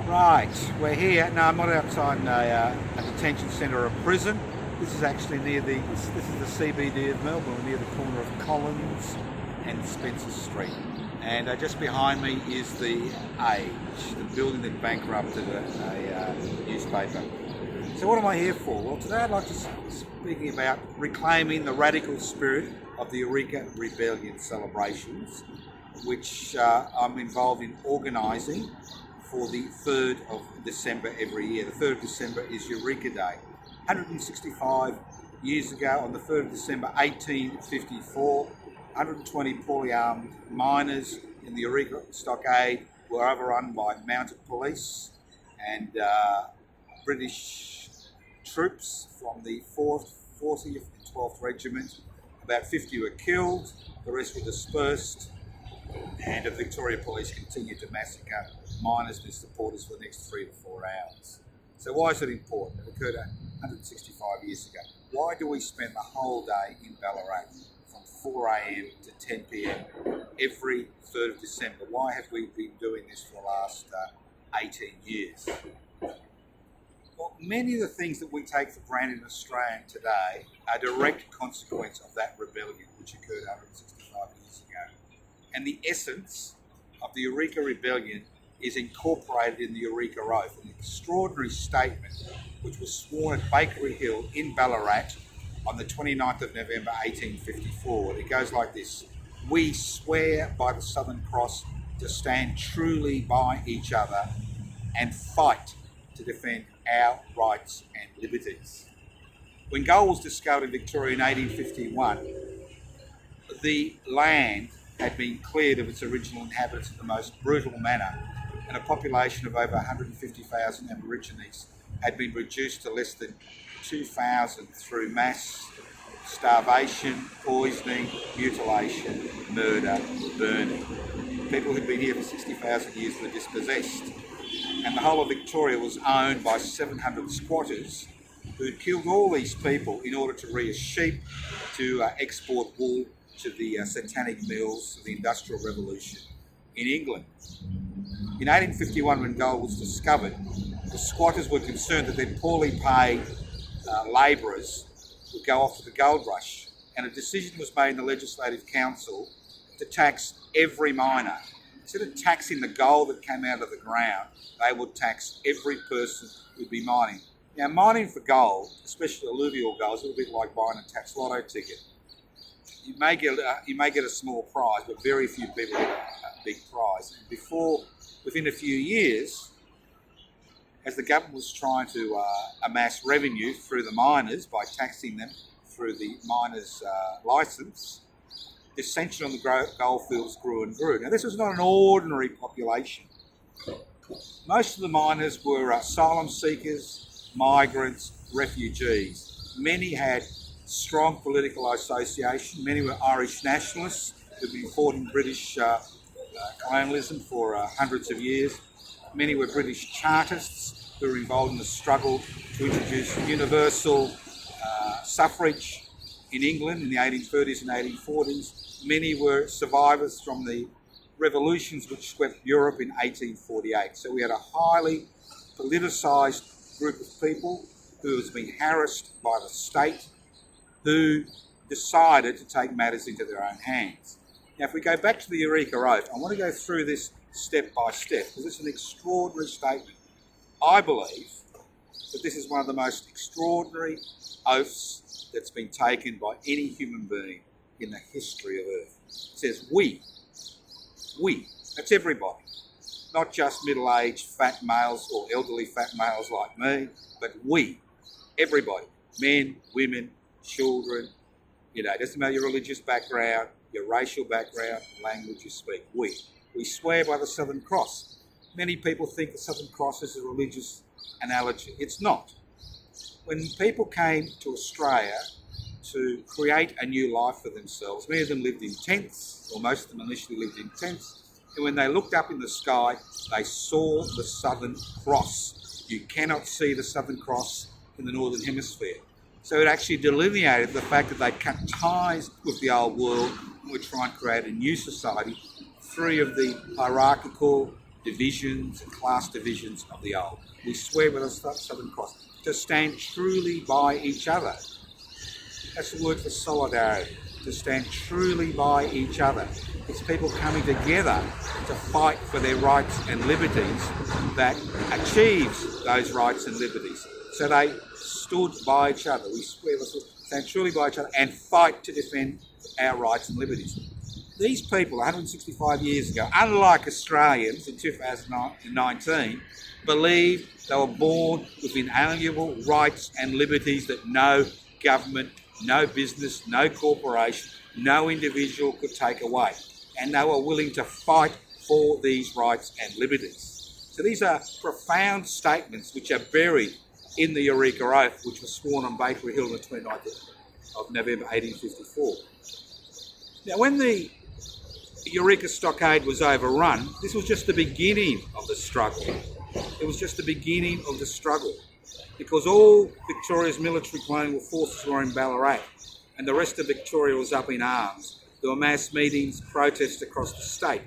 Right, we're here. No, I'm not outside a detention centre or a prison. This is actually near this is the CBD of Melbourne, near the corner of Collins and Spencer Street. And just behind me is the Age, the building that bankrupted a newspaper. So what am I here for? Well, today I'd like to speaking about reclaiming the radical spirit of the Eureka Rebellion celebrations, which I'm involved in organising for the 3rd of December every year. The 3rd of December is Eureka Day. 165 years ago, on the 3rd of December 1854, 120 poorly armed miners in the Eureka Stockade were overrun by mounted police and British troops from the 4th, 40th and 12th Regiment. About 50 were killed, the rest were dispersed, and the Victoria Police continued to massacre miners and supporters for the next 3 to 4 hours. So why is it important? It occurred 165 years ago. Why do we spend the whole day in Ballarat from 4 a.m. to 10 p.m. every 3rd of December? Why have we been doing this for the last 18 years? Well, many of the things that we take for granted in Australia today are a direct consequence of that rebellion which occurred 165 years ago. And the essence of the Eureka Rebellion is incorporated in the Eureka Oath, an extraordinary statement which was sworn at Bakery Hill in Ballarat on the 29th of November 1854. It goes like this: "We swear by the Southern Cross to stand truly by each other and fight to defend our rights and liberties." When gold was discovered in Victoria in 1851, the land had been cleared of its original inhabitants in the most brutal manner, and a population of over 150,000 Aborigines had been reduced to less than 2,000 through mass starvation, poisoning, mutilation, murder, burning. People who'd been here for 60,000 years were dispossessed, and the whole of Victoria was owned by 700 squatters who'd killed all these people in order to rear sheep, to export wool to the satanic mills of the Industrial Revolution in England. In 1851, when gold was discovered, the squatters were concerned that their poorly paid labourers would go off to the gold rush, and a decision was made in the Legislative Council to tax every miner. Instead of taxing the gold that came out of the ground, they would tax every person who'd be mining. Now, mining for gold, especially alluvial gold, is a little bit like buying a tax lotto ticket. You may get a small prize, but very few people get a big prize. And within a few years, as the government was trying to amass revenue through the miners by taxing them through the miners' licence, dissension on the gold fields grew and grew. Now, this was not an ordinary population. Most of the miners were asylum seekers, migrants, refugees. Many had strong political association. Many were Irish nationalists who'd been fought in British colonialism for hundreds of years. Many were British Chartists who were involved in the struggle to introduce universal suffrage in England in the 1830s and 1840s. Many were survivors from the revolutions which swept Europe in 1848. So we had a highly politicised group of people who was being harassed by the state, who decided to take matters into their own hands. Now, if we go back to the Eureka Oath, I want to go through this step by step because it's an extraordinary statement. I believe that this is one of the most extraordinary oaths that's been taken by any human being in the history of Earth. It says, we, that's everybody, not just middle-aged fat males or elderly fat males like me, but we, everybody, men, women, children, it doesn't matter your religious background, your racial background, the language you speak. We swear by the Southern Cross. Many people think the Southern Cross is a religious analogy. It's not. When people came to Australia to create a new life for themselves, many of them lived in tents, or most of them initially lived in tents, and when they looked up in the sky, they saw the Southern Cross. You cannot see the Southern Cross in the Northern Hemisphere. So it actually delineated the fact that they cut ties with the old world and were trying to create a new society, free of the hierarchical, divisions and class divisions of the old. We swear with a Southern Cross to stand truly by each other. That's the word for solidarity, to stand truly by each other. It's people coming together to fight for their rights and liberties that achieves those rights and liberties. So they stood by each other. We swear to stand truly by each other and fight to defend our rights and liberties. These people, 165 years ago, unlike Australians in 2019, believed they were born with inalienable rights and liberties that no government, no business, no corporation, no individual could take away. And they were willing to fight for these rights and liberties. So these are profound statements which are buried in the Eureka Oath, which was sworn on Bakery Hill on the 29th of November 1854. Now, when the Eureka Stockade was overrun, this was just the beginning of the struggle. It was just the beginning of the struggle, because all Victoria's military colonial forces were in Ballarat and the rest of Victoria was up in arms. There were mass meetings, protests across the state,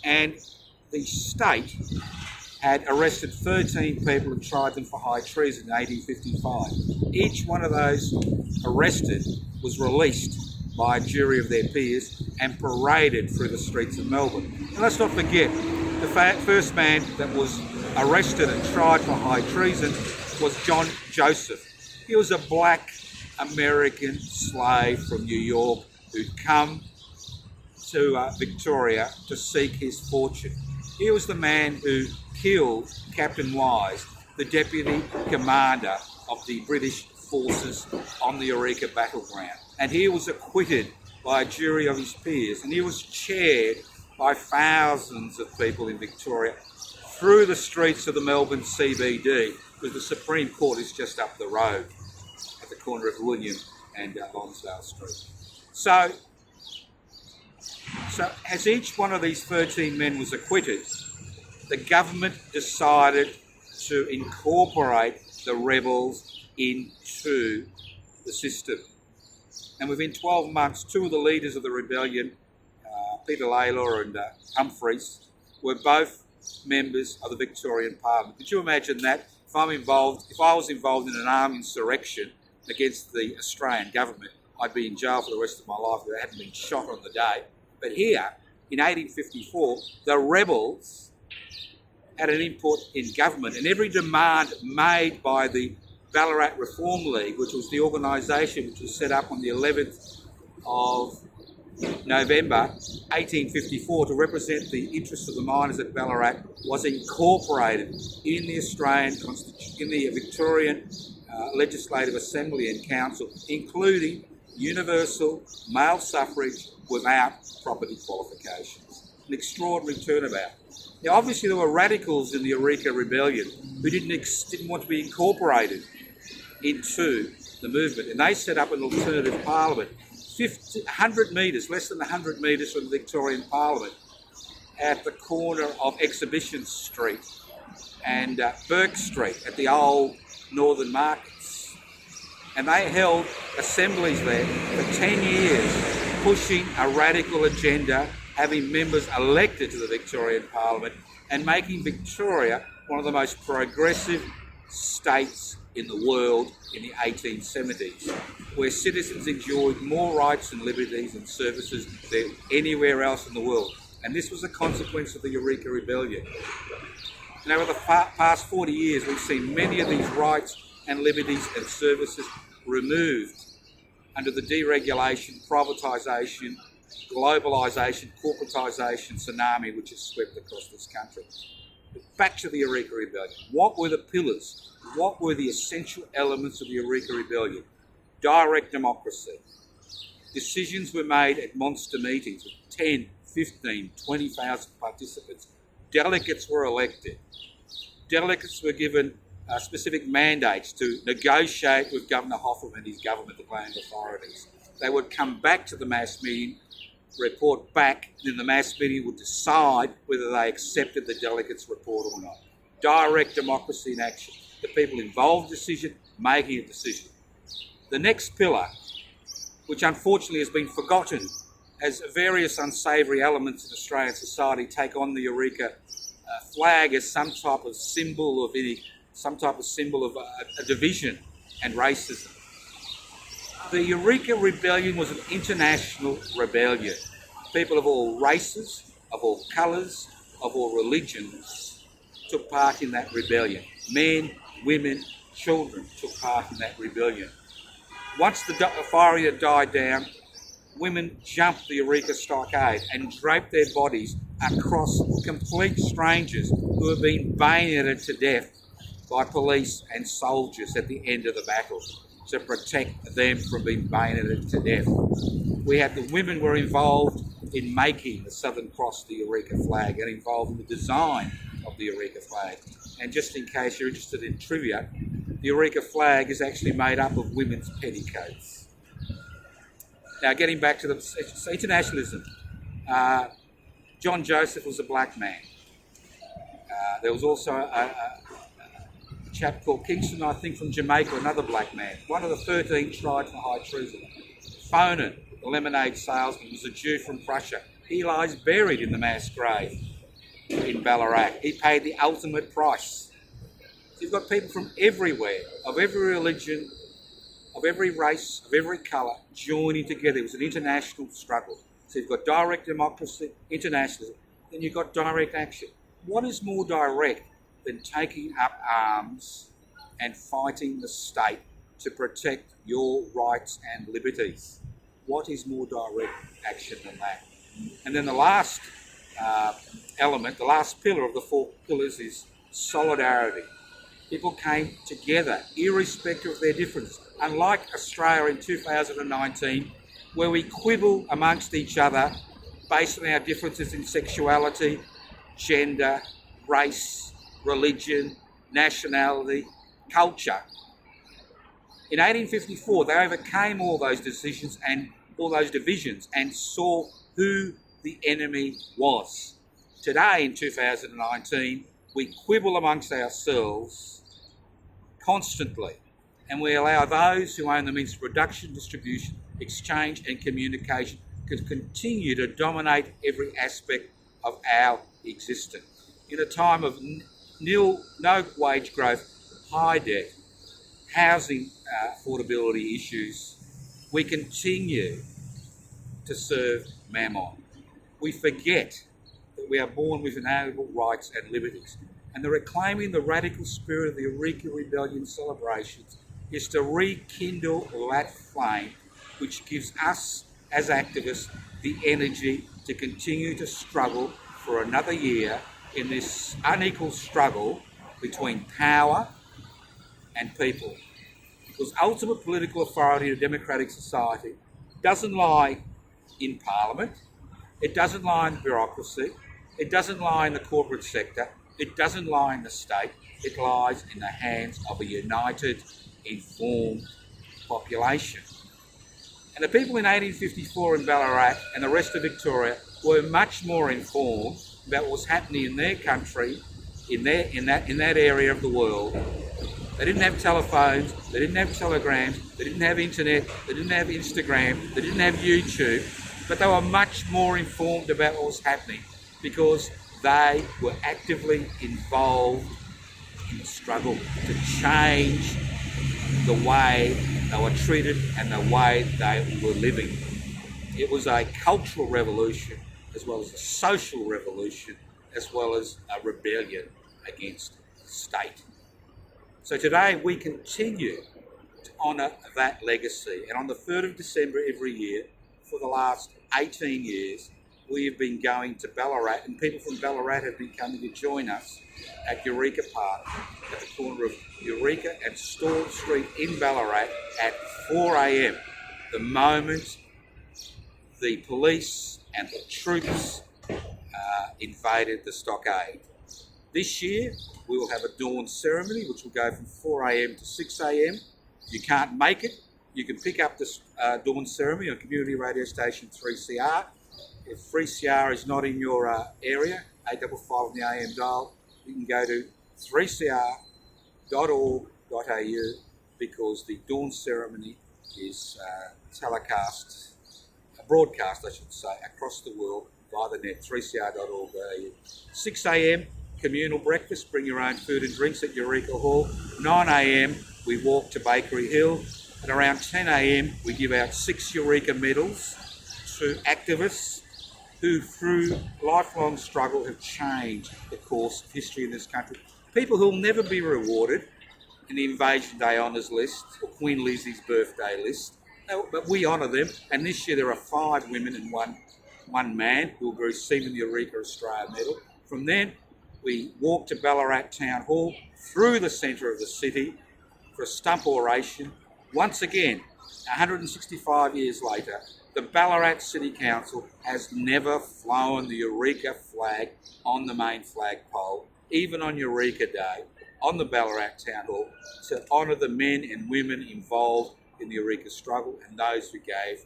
and the state had arrested 13 people and tried them for high treason in 1855. Each one of those arrested was released by a jury of their peers and paraded through the streets of Melbourne. And let's not forget, the first man that was arrested and tried for high treason was John Joseph. He was a black American slave from New York who'd come to Victoria to seek his fortune. He was the man who killed Captain Wise, the deputy commander of the British forces on the Eureka battleground. And he was acquitted by a jury of his peers, and he was chaired by thousands of people in Victoria through the streets of the Melbourne CBD, because the Supreme Court is just up the road at the corner of William and Lonsdale Street. So as each one of these 13 men was acquitted, the government decided to incorporate the rebels into the system. And within 12 months, two of the leaders of the rebellion, Peter Lalor and Humphreys, were both members of the Victorian Parliament. Could you imagine that? If I was involved in an armed insurrection against the Australian government, I'd be in jail for the rest of my life if I hadn't been shot on the day. But here, in 1854, the rebels had an input in government, and every demand made by the Ballarat Reform League, which was the organisation which was set up on the 11th of November 1854 to represent the interests of the miners at Ballarat, was incorporated in the Australian Constitution, in the Victorian Legislative Assembly and Council, including universal male suffrage without property qualifications. An extraordinary turnabout. Now, obviously, there were radicals in the Eureka Rebellion who didn't want to be incorporated into the movement, and they set up an alternative parliament 100 metres, less than 100 metres from the Victorian Parliament, at the corner of Exhibition Street and Burke Street at the old Northern Markets. And they held assemblies there for 10 years, pushing a radical agenda, having members elected to the Victorian Parliament, and making Victoria one of the most progressive states in the world in the 1870s, where citizens enjoyed more rights and liberties and services than anywhere else in the world. And this was a consequence of the Eureka Rebellion. And over the past 40 years, we've seen many of these rights and liberties and services removed under the deregulation, privatisation, globalisation, corporatisation tsunami which has swept across this country. But back to the Eureka Rebellion. What were the pillars? What were the essential elements of the Eureka Rebellion? Direct democracy. Decisions were made at monster meetings with 10, 15, 20,000 participants. Delegates were elected. Delegates were given specific mandates to negotiate with Governor Hotham and his government, the land authorities. They would come back to the mass meeting, report back, then the mass meeting would decide whether they accepted the delegates' report or not. Direct democracy in action. The people involved in decision, making a decision. The next pillar, which unfortunately has been forgotten as various unsavoury elements in Australian society take on the Eureka flag as some type of symbol of a division and racism. The Eureka Rebellion was an international rebellion. People of all races, of all colours, of all religions took part in that rebellion. Men, women, children took part in that rebellion. Once the firing had died down, women jumped the Eureka stockade and draped their bodies across complete strangers who had been bayoneted to death by police and soldiers at the end of the battle to protect them from being bayoneted to death. The women were involved in making the Southern Cross, the Eureka flag, and involved in the design of the Eureka flag. And just in case you're interested in trivia, the Eureka flag is actually made up of women's petticoats. Now, getting back to the internationalism, John Joseph was a black man. There was also a chap called Kingston, I think, from Jamaica, another black man. One of the 13 tried for high treason. Fonan, the lemonade salesman, was a Jew from Prussia. He lies buried in the mass grave in Ballarat. He paid the ultimate price. So you've got people from everywhere, of every religion, of every race, of every colour, joining together. It was an international struggle. So you've got direct democracy, internationalism, then you've got direct action. What is more direct than taking up arms and fighting the state to protect your rights and liberties? What is more direct action than that? And then the last element, the last pillar of the four pillars is solidarity. People came together, irrespective of their differences. Unlike Australia in 2019, where we quibble amongst each other based on our differences in sexuality, gender, race, religion, nationality, culture. In 1854, they overcame all those decisions and all those divisions and saw who the enemy was. Today, in 2019, we quibble amongst ourselves constantly, and we allow those who own the means of production, distribution, exchange and communication to continue to dominate every aspect of our existence. In a time of no wage growth, high debt, housing affordability issues, we continue to serve Mammon. We forget that we are born with inalienable rights and liberties. And the reclaiming the radical spirit of the Eureka Rebellion celebrations is to rekindle that flame which gives us as activists the energy to continue to struggle for another year in this unequal struggle between power and people. Because ultimate political authority in a democratic society doesn't lie in Parliament, it doesn't lie in bureaucracy, it doesn't lie in the corporate sector, it doesn't lie in the state, it lies in the hands of a united, informed population. And the people in 1854 in Ballarat and the rest of Victoria were much more informed about what was happening in their country, in that area of the world. They didn't have telephones, they didn't have telegrams, they didn't have internet, they didn't have Instagram, they didn't have YouTube, but they were much more informed about what was happening because they were actively involved in the struggle to change the way they were treated and the way they were living. It was a cultural revolution as well as a social revolution as well as a rebellion against the state. So today we continue to honour that legacy, and on the 3rd of December every year for the last 18 years we have been going to Ballarat, and people from Ballarat have been coming to join us at Eureka Park at the corner of Eureka and Stall Street in Ballarat at 4 a.m, the moment the police and the troops invaded the stockade. This year we will have a dawn ceremony which will go from 4 a.m. to 6 a.m. If you can't make it, you can pick up this dawn ceremony on community radio station 3CR. If 3CR is not in your area, 855 on the AM dial, you can go to 3cr.org.au because the dawn ceremony is broadcast, I should say, across the world via the net, 3cr.org.au. 6 a.m, communal breakfast, bring your own food and drinks at Eureka Hall. 9 a.m. we walk to Bakery Hill. At around 10 a.m. we give out 6 Eureka medals to activists who through lifelong struggle have changed the course of history in this country. People who will never be rewarded in the Invasion Day Honours list or Queen Lizzie's birthday list. No, but we honour them, and this year there are 5 women and one man who will be receiving the Eureka Australia Medal. From then, we walk to Ballarat Town Hall through the centre of the city for a stump oration. Once again, 165 years later, the Ballarat City Council has never flown the Eureka flag on the main flagpole, even on Eureka Day, on the Ballarat Town Hall, to honour the men and women involved in the Eureka struggle and those who paid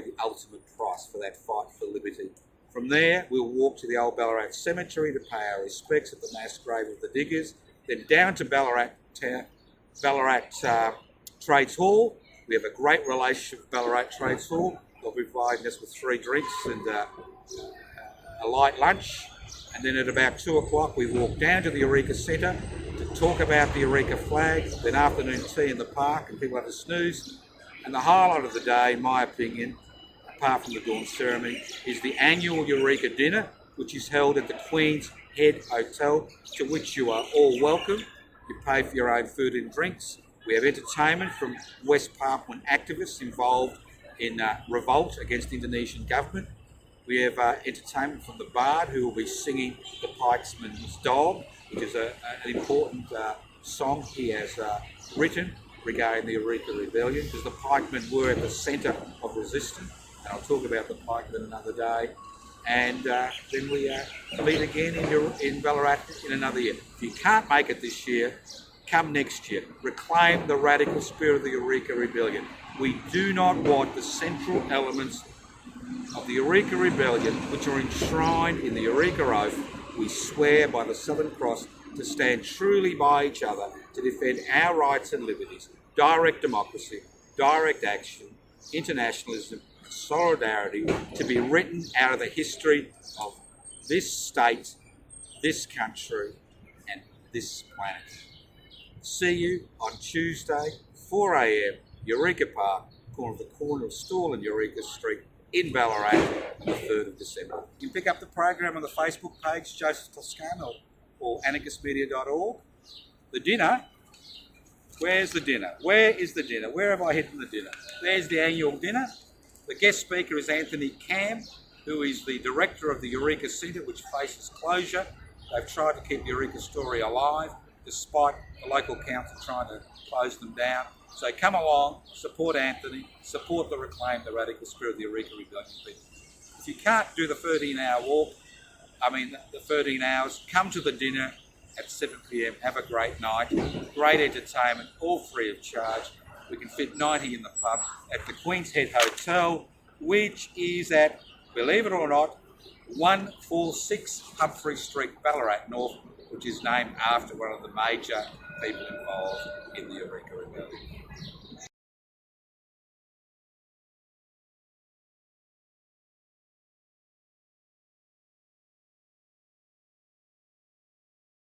the ultimate price for that fight for liberty. From there, we'll walk to the old Ballarat Cemetery to pay our respects at the mass grave of the diggers, then down to Ballarat Trades Hall. We have a great relationship with Ballarat Trades Hall. They'll be providing us with 3 drinks and a light lunch. And then at about 2 o'clock, we walk down to the Eureka Centre to talk about the Eureka flag, then afternoon tea in the park and people have a snooze. And the highlight of the day, in my opinion, apart from the dawn ceremony, is the annual Eureka dinner, which is held at the Queen's Head Hotel, to which you are all welcome. You pay for your own food and drinks. We have entertainment from West Papuan activists involved in revolt against the Indonesian government. We have entertainment from the Bard, who will be singing The Pikesman's Dog, which is an important song he has written regarding the Eureka Rebellion, because the pikemen were at the centre of resistance. And I'll talk about the pikemen another day. And then we meet again in Ballarat in another year. If you can't make it this year, come next year. Reclaim the radical spirit of the Eureka Rebellion. We do not want the central elements of the Eureka Rebellion, which are enshrined in the Eureka Oath. We swear by the Southern Cross to stand truly by each other, to defend our rights and liberties, direct democracy, direct action, internationalism, solidarity, to be written out of the history of this state, this country, and this planet. See you on Tuesday, 4 a.m, Eureka Park, corner of Stall and Eureka Street in Ballarat on the 3rd of December. You can pick up the program on the Facebook page, Joseph Toscano, or anarchistmedia.org. The dinner, where's the dinner? Where is the dinner? Where have I hidden the dinner? There's the annual dinner. The guest speaker is Anthony Cam, who is the director of the Eureka Centre, which faces closure. They've tried to keep the Eureka story alive, despite the local council trying to close them down. So come along, support Anthony, support the Reclaim the Radical Spirit of the Eureka Rebellion people. If you can't do the 13-hour walk, the 13 hours, come to the dinner at 7 p.m, have a great night, great entertainment, all free of charge. We can fit 90 in the pub at the Queen's Head Hotel, which is at, believe it or not, 146 Humphrey Street, Ballarat North, which is named after one of the major people involved in the Eureka Rebellion.